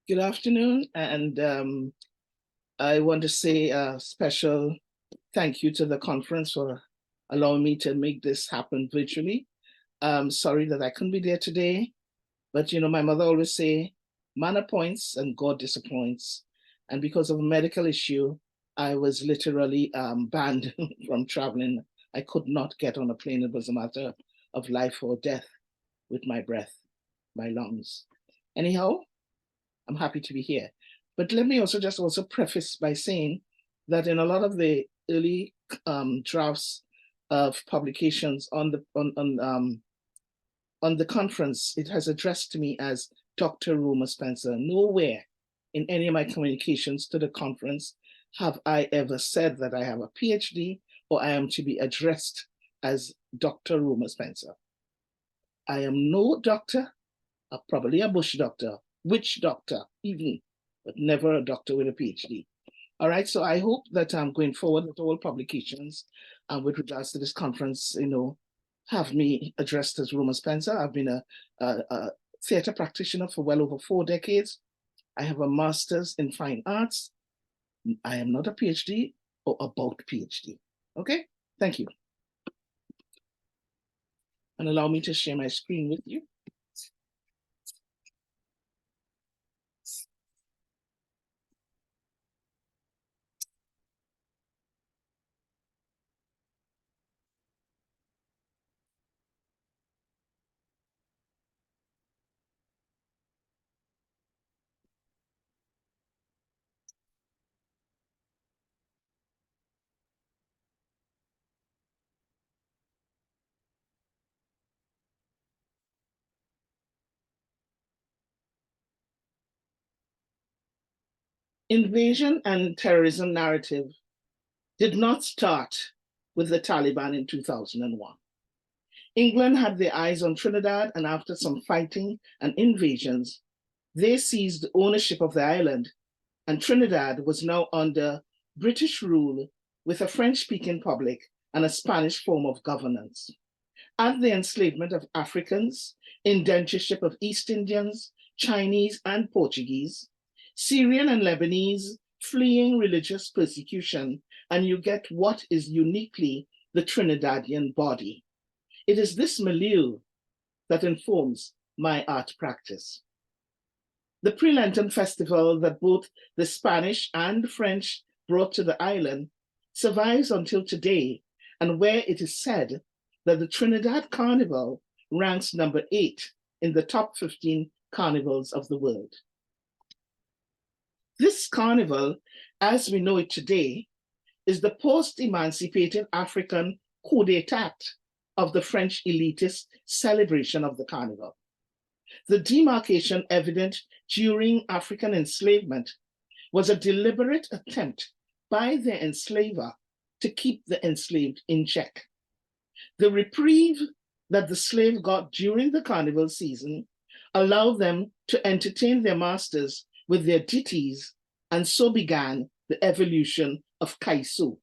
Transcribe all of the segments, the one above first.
Good afternoon, and I want to say a special thank you to the conference for allowing me to make this happen virtually. I'm sorry that I couldn't be there today, but my mother always say, man appoints and God disappoints. And because of a medical issue, I was literally banned from traveling. I could not get on a plane. It was a matter of life or death with my breath, my lungs. Anyhow, I'm happy to be here. But let me also preface by saying that in a lot of the early drafts of publications on the conference, it has addressed me as Dr. Rhoma Spencer. Nowhere in any of my communications to the conference have I ever said that I have a PhD or I am to be addressed as Dr. Rhoma Spencer. I am no doctor, probably a bush doctor, witch doctor even, but never a doctor with a PhD. All right, so I hope that I'm going forward with all publications with regards to this conference, have me addressed as Rhoma Spencer. I've been a theater practitioner for well over 4 decades. I have a master's in fine arts. I am not a PhD or about PhD. Okay, thank you. And allow me to share my screen with you. Invasion and terrorism narrative did not start with the Taliban in 2001. England had their eyes on Trinidad, and after some fighting and invasions, they seized ownership of the island, and Trinidad was now under British rule with a French-speaking public and a Spanish form of governance. And the enslavement of Africans, indentureship of East Indians, Chinese and Portuguese, Syrian and Lebanese fleeing religious persecution, and you get what is uniquely the Trinidadian body. It is this milieu that informs my art practice. The pre-Lenten festival that both the Spanish and French brought to the island survives until today, and where it is said that the Trinidad Carnival ranks number 8 in the top 15 carnivals of the world. This carnival, as we know it today, is the post-emancipated African coup d'etat of the French elitist celebration of the carnival. The demarcation evident during African enslavement was a deliberate attempt by the enslaver to keep the enslaved in check. The reprieve that the slave got during the carnival season allowed them to entertain their masters with their ditties, and so began the evolution of calypso.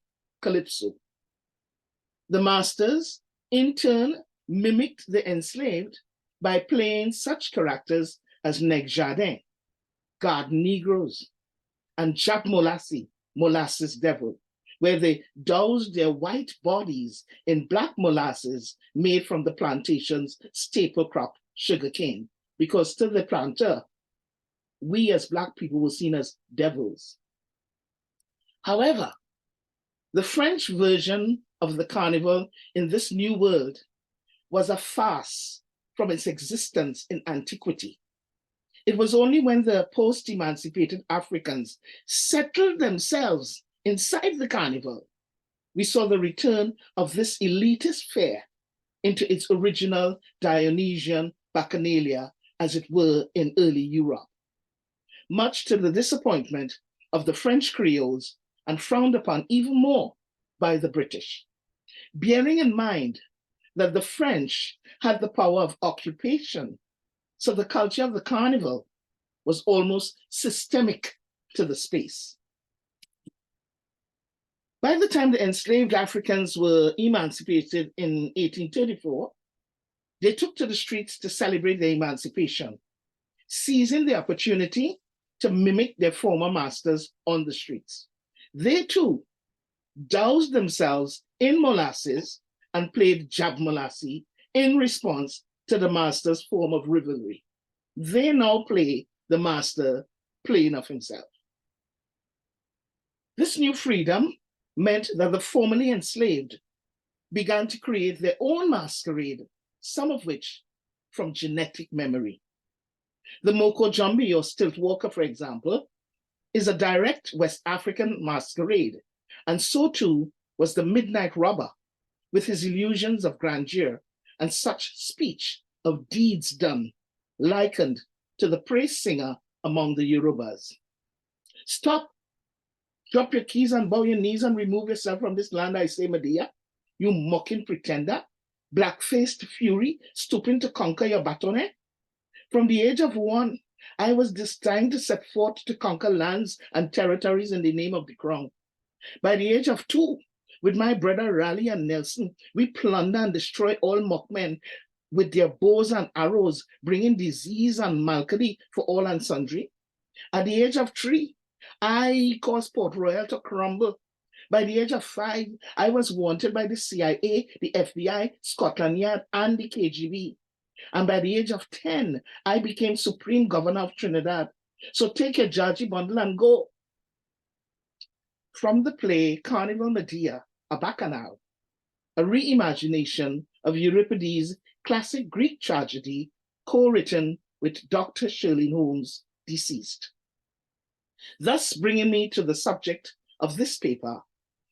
The masters, in turn, mimicked the enslaved by playing such characters as Neg Jardin, Garden Negroes, and Jap Molassie, Molasses Devil, where they doused their white bodies in black molasses made from the plantation's staple crop, sugarcane, because to the planter, we as Black people were seen as devils. However, the French version of the carnival in this new world was a farce from its existence in antiquity. It was only when the post-emancipated Africans settled themselves inside the carnival we saw the return of this elitist fair into its original Dionysian bacchanalia, as it were, in early Europe, much to the disappointment of the French Creoles and frowned upon even more by the British. Bearing in mind that the French had the power of occupation, so the culture of the carnival was almost systemic to the space. By the time the enslaved Africans were emancipated in 1834, they took to the streets to celebrate their emancipation, seizing the opportunity to mimic their former masters on the streets. They too doused themselves in molasses and played jab molassie in response to the master's form of rivalry. They now play the master playing of himself. This new freedom meant that the formerly enslaved began to create their own masquerade, some of which from genetic memory. The Moko Jambi or stilt walker, for example, is a direct West African masquerade, and so too was the midnight robber with his illusions of grandeur and such speech of deeds done, likened to the praise singer among the Yorubas. Stop, drop your keys and bow your knees and remove yourself from this land, I say, Medea, you mocking pretender, black-faced fury, stooping to conquer your bâtonnet. From the age of 1, I was destined to set forth to conquer lands and territories in the name of the crown. By the age of 2, with my brother Raleigh and Nelson, we plunder and destroy all mockmen with their bows and arrows, bringing disease and malady for all and sundry. At the age of 3, I caused Port Royal to crumble. By the age of 5, I was wanted by the CIA, the FBI, Scotland Yard, and the KGB. And by the age of 10, I became Supreme Governor of Trinidad. So take your Georgie bundle and go. From the play Carnival, Medea, a Bacchanal, a reimagination of Euripides' classic Greek tragedy, co-written with Dr. Shirley Holmes, deceased. Thus bringing me to the subject of this paper,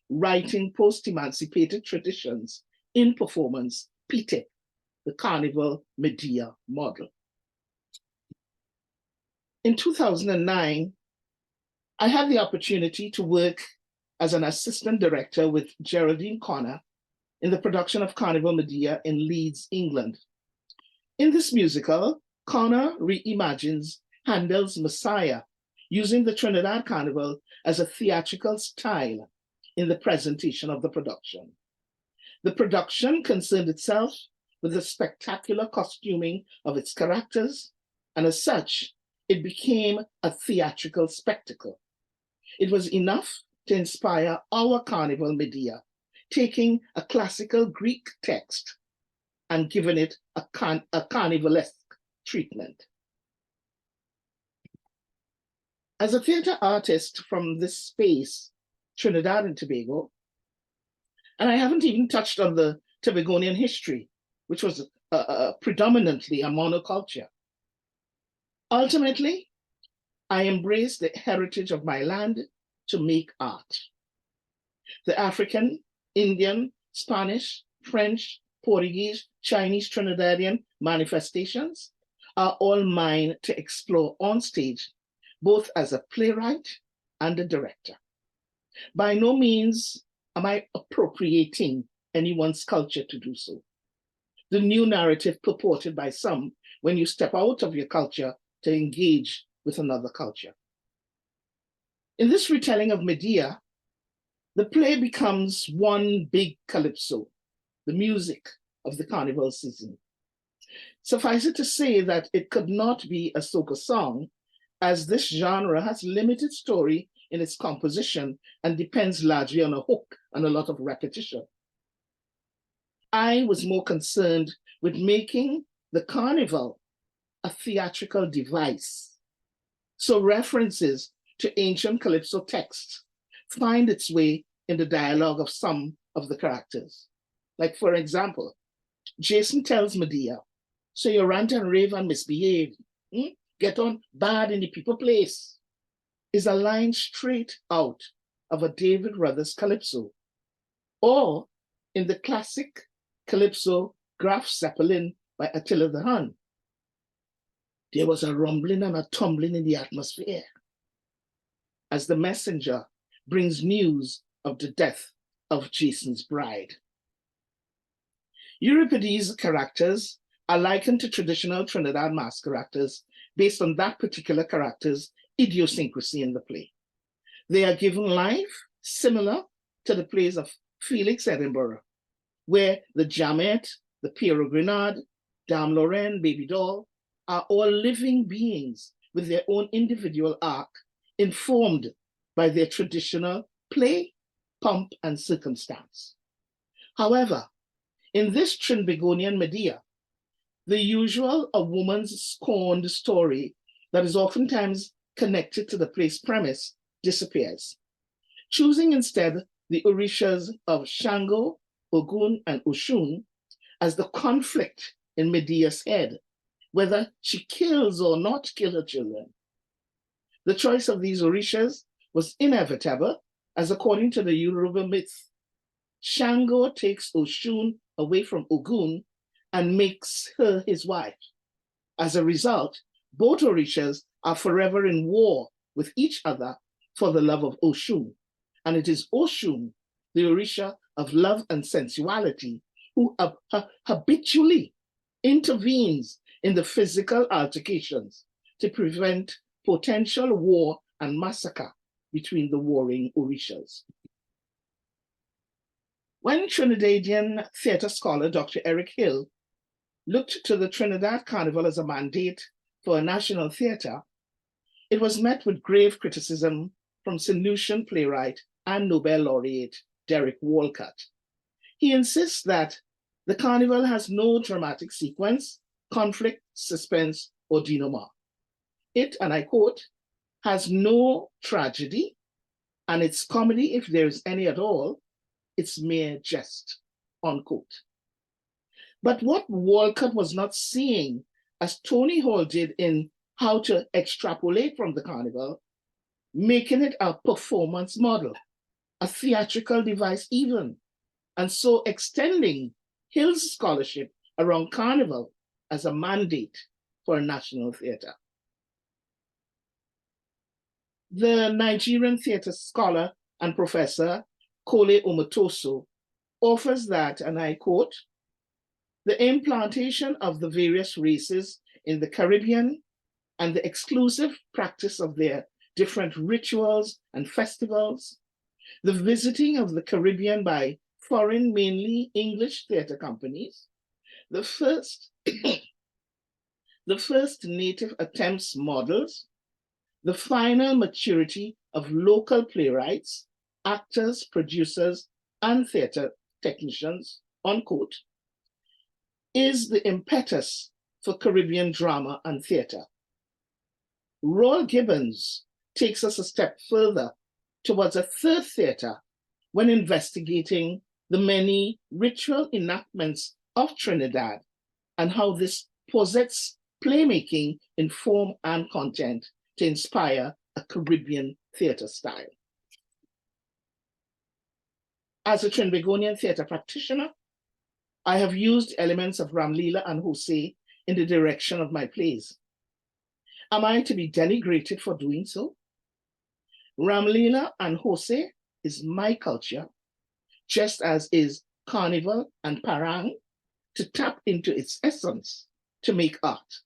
Writing Post-Emancipated Traditions in Performance, PETIP, the Carnival Medea model. In 2009, I had the opportunity to work as an assistant director with Geraldine Connor in the production of Carnival Medea in Leeds, England. In this musical, Connor reimagines Handel's Messiah, using the Trinidad Carnival as a theatrical style in the presentation of the production. The production concerned itself with the spectacular costuming of its characters, and as such, it became a theatrical spectacle. It was enough to inspire our Carnival Medea, taking a classical Greek text and giving it a carnivalesque treatment. As a theater artist from this space, Trinidad and Tobago, and I haven't even touched on the Tobagonian history, which was predominantly a monoculture. Ultimately, I embrace the heritage of my land to make art. The African, Indian, Spanish, French, Portuguese, Chinese, Trinidadian manifestations are all mine to explore on stage, both as a playwright and a director. By no means am I appropriating anyone's culture to do so. The new narrative purported by some when you step out of your culture to engage with another culture. In this retelling of Medea, the play becomes one big calypso, the music of the carnival season. Suffice it to say that it could not be a soca song, as this genre has limited story in its composition and depends largely on a hook and a lot of repetition. I was more concerned with making the carnival a theatrical device, so references to ancient calypso texts find its way in the dialogue of some of the characters. Like, for example, Jason tells Medea, so you rant and rave and misbehave, get on bad in the people place, is a line straight out of a David Ruthers calypso, or in the classic calypso Graf Zeppelin by Attila the Hun. There was a rumbling and a tumbling in the atmosphere as the messenger brings news of the death of Jason's bride. Euripides' characters are likened to traditional Trinidad mask characters based on that particular character's idiosyncrasy in the play. They are given life similar to the plays of Felix Edinburgh, where the Jamet, the Pierrot Grenade, Dame Lorraine, Baby Doll are all living beings with their own individual arc, informed by their traditional play, pomp, and circumstance. However, in this Trinbagonian Medea, the usual a woman's scorned story that is oftentimes connected to the play's premise disappears, choosing instead the Orishas of Shango, Ogun, and Oshun as the conflict in Medea's head, whether she kills or not kill her children. The choice of these Orishas was inevitable, as according to the Yoruba myth, Shango takes Oshun away from Ogun and makes her his wife. As a result, both Orishas are forever in war with each other for the love of Oshun. And it is Oshun, the Orisha of love and sensuality, who habitually intervenes in the physical altercations to prevent potential war and massacre between the warring Orishas. When Trinidadian theatre scholar Dr. Eric Hill looked to the Trinidad Carnival as a mandate for a national theatre, it was met with grave criticism from St. Lucian playwright and Nobel laureate Derek Walcott. He insists that the Carnival has no dramatic sequence, conflict, suspense, or denouement. It, and I quote, has no tragedy, and its comedy, if there is any at all, it's mere jest, unquote. But what Walcott was not seeing, as Tony Hall did in How to Extrapolate from the Carnival, making it a performance model, a theatrical device even, and so extending Hill's scholarship around Carnival as a mandate for a national theatre. The Nigerian theatre scholar and professor Kole Omotoso offers that, and I quote, the implantation of the various races in the Caribbean and the exclusive practice of their different rituals and festivals, the visiting of the Caribbean by foreign, mainly English theatre companies, the first native attempts models, the final maturity of local playwrights, actors, producers, and theatre technicians, unquote, is the impetus for Caribbean drama and theatre. Roy Gibbons takes us a step further towards a third theatre when investigating the many ritual enactments of Trinidad and how this posits playmaking in form and content to inspire a Caribbean theatre style. As a Trinbagonian theatre practitioner, I have used elements of Ramlila and Jose in the direction of my plays. Am I to be denigrated for doing so? Ramlila and Jose is my culture, just as is Carnival and Parang, to tap into its essence to make art.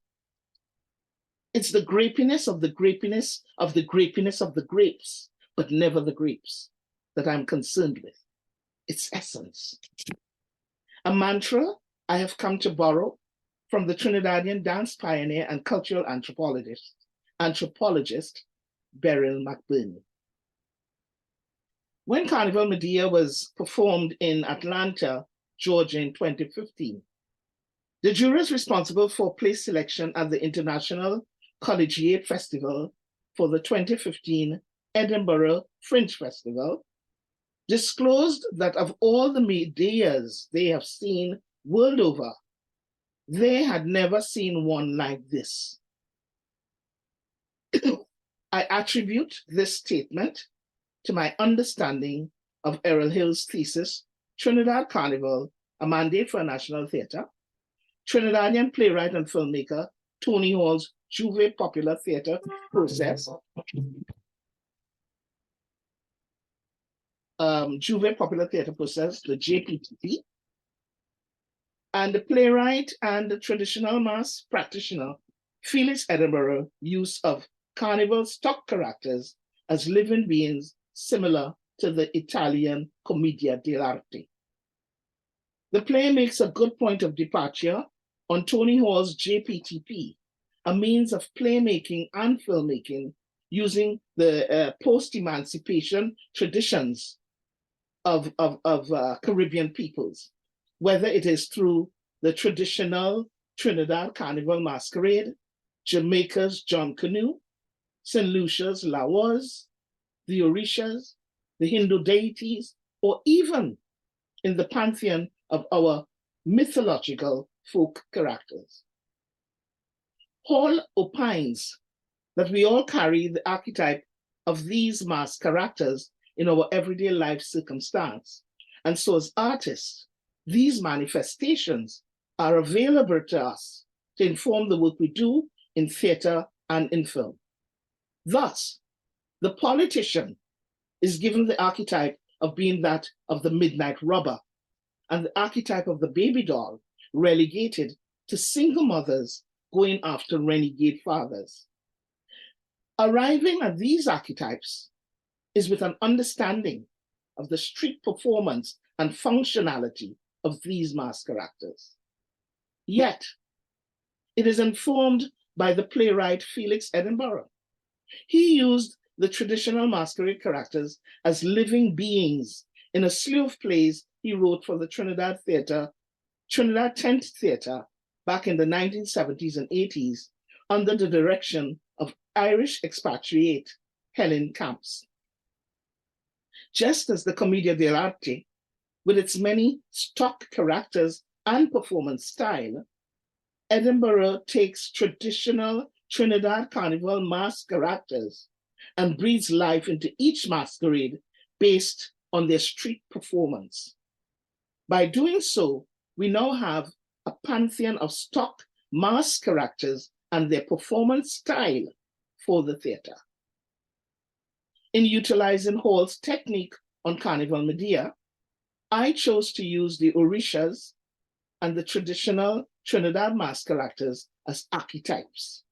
It's the grapiness of the grapiness of the grapiness of the grapes, but never the grapes, that I'm concerned with, its essence. A mantra I have come to borrow from the Trinidadian dance pioneer and cultural anthropologist Beryl McBurney. When Carnival Medea was performed in Atlanta, Georgia in 2015, the jurors responsible for place selection at the International Collegiate Festival for the 2015 Edinburgh Fringe Festival disclosed that of all the Medeas they have seen world over, they had never seen one like this. I attribute this statement to my understanding of Errol Hill's thesis, Trinidad Carnival, a mandate for a national theatre, Trinidadian playwright and filmmaker Tony Hall's Juve Popular Theatre process, Juve Popular Theatre process, the JPTP, and the playwright and the traditional mass practitioner Felix Edinburgh's use of Carnival stock characters as living beings similar to the Italian Commedia dell'arte. The play makes a good point of departure on Tony Hall's JPTP a means of playmaking and filmmaking using the post-emancipation traditions of Caribbean peoples, whether it is through the traditional Trinidad Carnival masquerade, Jamaica's John Canoe, St. Lucia's Lawas, the Orishas, the Hindu deities, or even in the pantheon of our mythological folk characters. Hall opines that we all carry the archetype of these masked characters in our everyday life circumstance. And so as artists, these manifestations are available to us to inform the work we do in theater and in film. Thus, the politician is given the archetype of being that of the midnight robber, and the archetype of the baby doll relegated to single mothers going after renegade fathers. Arriving at these archetypes is with an understanding of the street performance and functionality of these masked characters. Yet, it is informed by the playwright Felix Edinburgh. He used the traditional masquerade characters as living beings in a slew of plays he wrote for the Trinidad Tent Theatre back in the 1970s and 80s under the direction of Irish expatriate Helen Camps. Just as the Commedia dell'arte, with its many stock characters and performance style, Edinburgh takes traditional Trinidad Carnival masked characters and breathes life into each masquerade based on their street performance. By doing so, we now have a pantheon of stock masked characters and their performance style for the theatre. In utilizing Hall's technique on Carnival Medea, I chose to use the Orishas and the traditional Trinidad masked characters as archetypes,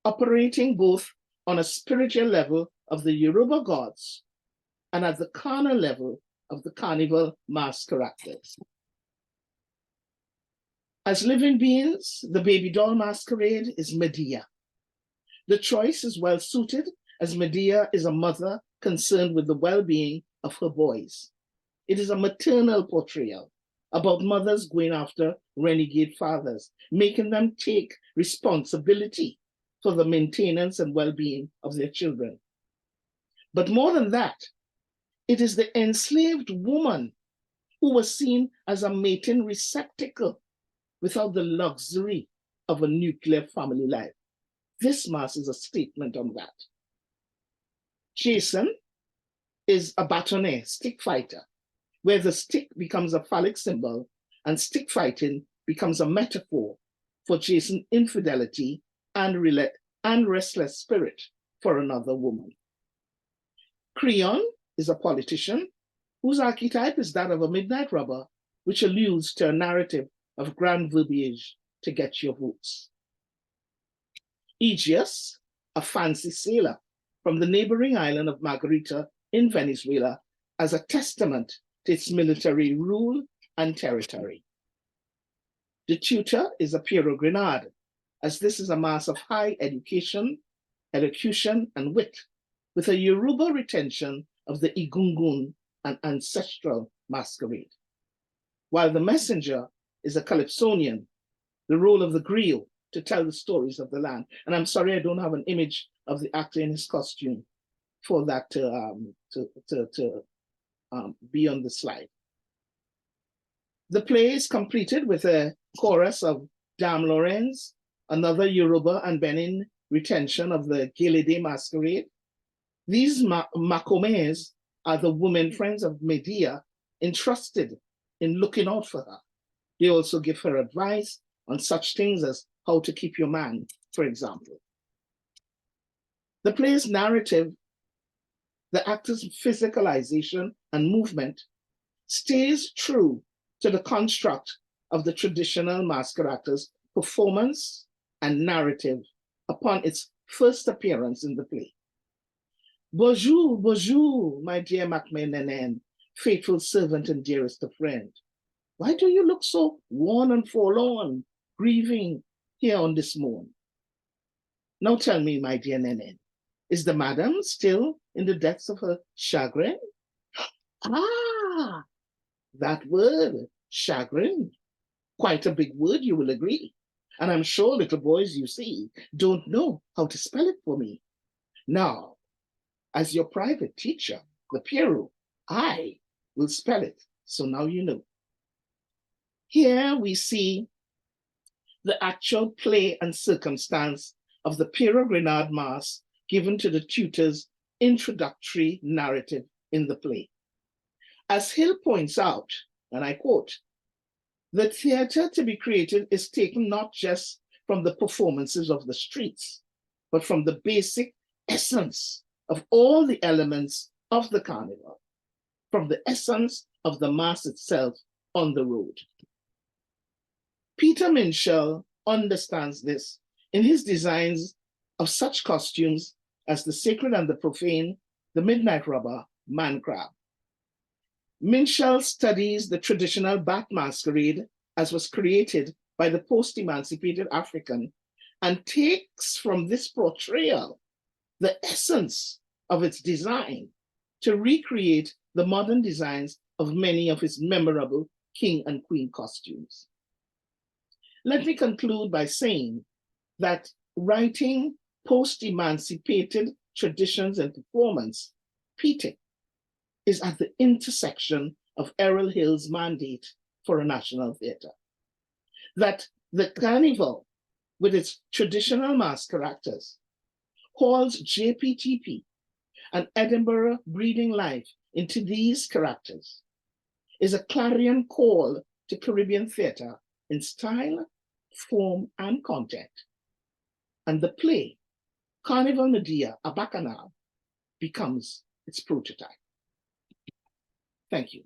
operating both on a spiritual level of the Yoruba gods and at the carnal level of the Carnival masked characters. As living beings, the baby doll masquerade is Medea. The choice is well suited as Medea is a mother concerned with the well-being of her boys. It is a maternal portrayal about mothers going after renegade fathers, making them take responsibility for the maintenance and well-being of their children. But more than that, it is the enslaved woman who was seen as a mating receptacle without the luxury of a nuclear family life. This mask is a statement on that. Jason is a bâtonnet, stick fighter, where the stick becomes a phallic symbol and stick fighting becomes a metaphor for Jason's infidelity and restless spirit for another woman. Creon is a politician whose archetype is that of a midnight robber, which alludes to a narrative of grand verbiage to get your votes. Aegeus, a fancy sailor from the neighboring island of Margarita in Venezuela, as a testament to its military rule and territory. The tutor is a Piero Grenade, as this is a mass of high education, elocution, and wit, with a Yoruba retention of the Egungun and ancestral masquerade. While the messenger is a Calypsonian, the role of the griot to tell the stories of the land. And I'm sorry I don't have an image of the actor in his costume for that to be on the slide. The play is completed with a chorus of Dame Lorenz, another Yoruba and Benin retention of the Gelede masquerade. These Macomes are the women friends of Medea entrusted in looking out for her. They also give her advice on such things as how to keep your man, for example. The play's narrative, the actor's physicalization and movement, stays true to the construct of the traditional masked actor's performance and narrative upon its first appearance in the play. Bonjour, bonjour, my dear Macmenenen, faithful servant and dearest of friend. Why do you look so worn and forlorn, grieving here on this morn? Now tell me, my dear Nenen, is the madam still in the depths of her chagrin? Ah, that word, chagrin, quite a big word, you will agree. And I'm sure little boys you see don't know how to spell it for me. Now, as your private teacher, the Pierrot, I will spell it, so now you know. Here we see the actual play and circumstance of the Pierrot Mass given to the tutor's introductory narrative in the play. As Hill points out, and I quote, the theater to be created is taken not just from the performances of the streets, but from the basic essence of all the elements of the carnival, from the essence of the mass itself on the road. Peter Minshall understands this in his designs of such costumes as the sacred and the profane, the midnight robber, man crab. Minshall studies the traditional bat masquerade as was created by the post-emancipated African and takes from this portrayal the essence of its design to recreate the modern designs of many of his memorable king and queen costumes. Let me conclude by saying that writing post-emancipated traditions and performance, PETIP, is at the intersection of Errol Hill's mandate for a national theatre. That the Carnival, with its traditional mass characters, calls JPTP and Edinburgh breathing life into these characters, is a clarion call to Caribbean theatre in style, form, and content. And the play, Carnival Medea, a Bacchanal, becomes its prototype. Thank you.